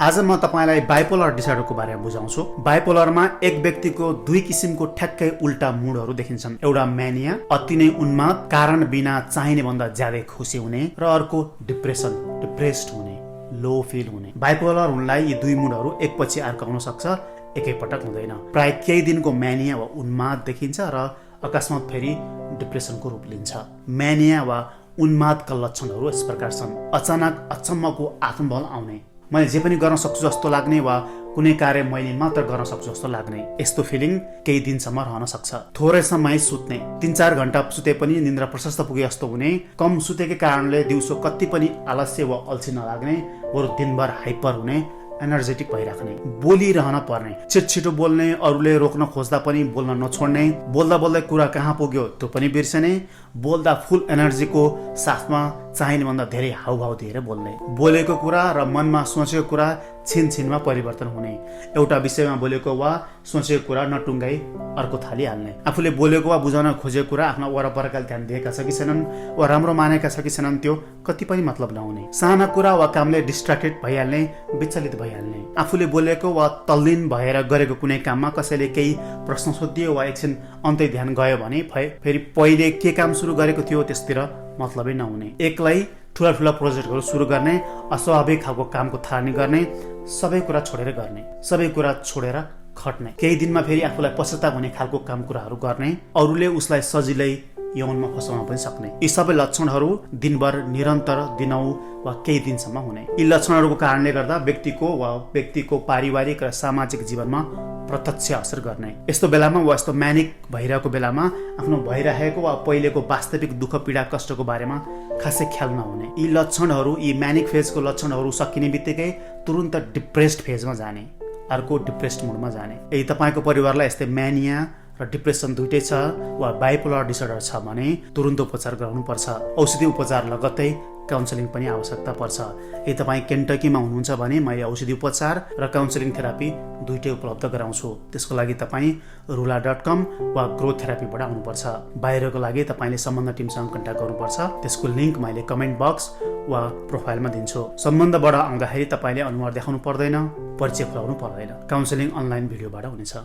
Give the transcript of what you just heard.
आज म तपाईलाई बाइपोलर डिसअर्डरको बारेमा बुझाउँछु। बाइपोलरमा एक व्यक्तिको दुई किसिमको ठ्याक्कै उल्टा मुडहरू देखिन्छन्। एउटा म्यानिया, अति नै उन्माद, कारण बिना चाहिने भन्दा ज्यादै खुसी हुने, र अर्को डिप्रेसन, डिप्रेस्ड हुने, लो फिल हुने। बाइपोलर हुनलाई यी दुई मुडहरू एकपछि अर्को आउन सक्छ, एकैपटक हुँदैन। प्राय केही दिनको म्यानिया वा उन्माद देखिन्छ र अकस्मात फेरि डिप्रेसनको रूप लिन्छ। म्यानिया वा उन्मादका लक्षणहरू यस प्रकार छन्। अचानक अचम्मको आत्मबल आउने, मैले जे पनि गर्न सक्छु जस्तो लाग्ने वा कुनै कार्य मैले मात्र गर्न सक्छु जस्तो लाग्ने, यस्तो फिलिङ केही दिनसम्म रहन सक्छ। थोरै समय सुत्ने, 3-4 घण्टा सुते पनि निन्द्रा प्रशस्त पुगे जस्तो हुने, कम सुतेकै कारणले दिउँसो कति पनि आलस्य वा अल्छी नलाग्ने, बरु दिनभर हाइपर हुने, एनर्जेटिक भइराख्ने, बोलिरहन पर्ने, छिटो बोल्ने, अरूले रोक्न खोज्दा पनि बोल्न नछोड्ने, बोल्दा बोल्दै कुरा कहाँ पुग्यो त्यो पनि बिर्सने, बोल्दा फुल एनर्जीको साथमा चाहिने भन्दा धेरै हाउभाउ दिएर बोल्ने, बोलेको कुरा र मनमा सोचेको कुरा छिनछिनमा परिवर्तन हुने, एउटा विषयमा बोलेको वा सोचेको कुरा नटुङ्गाई अर्को थालिहाल्ने, आफूले बोलेको वा बुझाउन खोजेको कुरा आफ्ना वरपरकाले ध्यान दिएका छ कि छैनन् वा राम्रो मानेका छ कि छैनन् त्यो कति पनि मतलब नहुने, साना कुरा वा कामले डिस्ट्र्याक्टेड भइहाल्ने, विचलित भइहाल्ने, आफूले बोलेको वा तल्लीन भएर गरेको कुनै काममा कसैले केही प्रश्न सोधियो वा एकछिन अन्तै ध्यान गयो भने फेरि पहिले के काम सुरु गरेको थियो त्यसतिर मतलबै नहुने, एक्लै ठुला प्रोजेक्टहरू सुरु गर्ने, अस्वाभाविक खालको कामको थालनी गर्ने, सबै कुरा छोडेर खट्ने, केही दिनमा फेरि आफूलाई पश्चाताप हुने खालको काम कुराहरू गर्ने, अरूले उसलाई सजिलै यौनमा फसाउन पनि सक्ने। यी सबै लक्षणहरू दिनभर, निरन्तर, दिनौं वा केही दिनसम्म हुने। यी लक्षणहरूको कारणले गर्दा व्यक्तिको पारिवारिक र सामाजिक जीवनमा प्रत्यक्ष असर गर्ने। यस्तो बेलामा वा यस्तो म्यानिक भइरहेको बेलामा आफ्नो भइरहेको वा पहिलेको वास्तविक दुःख पीडा कष्टको बारेमा खासै ख्याल नहुने। यी लक्षणहरू, यी म्यानिक फेजको लक्षणहरू सकिने बित्तिकै तुरुन्त डिप्रेस्ड फेजमा जाने, अर्को डिप्रेस्ड मुडमा जाने। यदि तपाईँको परिवारलाई यस्तै म्यानिया र डिप्रेसन दुइटै छ वा बाइपोलर डिसअर्डर छ भने तुरुन्त उपचार गराउनुपर्छ। औषधि उपचार लगत्तै काउन्सिलिङ पनि आवश्यकता पर्छ। यदि तपाईँ केन्टकीमा हुनुहुन्छ भने मैले औषधि उपचार र काउन्सिलिङ थेरापी दुइटै उपलब्ध गराउँछु। त्यसको लागि तपाईँ rula.com वा ग्रो थेरापीबाट आउनुपर्छ। बाहिरको लागि तपाईँले सम्बन्ध टिमसँग कन्ट्याक्ट गर्नुपर्छ। त्यसको लिङ्क मैले कमेन्ट बक्स वा प्रोफाइलमा दिन्छु। सम्बन्धबाट आउँदाखेरि तपाईँले अनुहार देखाउनु पर्दैन, परिचय खुलाउनु पर्दैन। काउन्सिलिङ अनलाइन भिडियोबाट हुनेछ।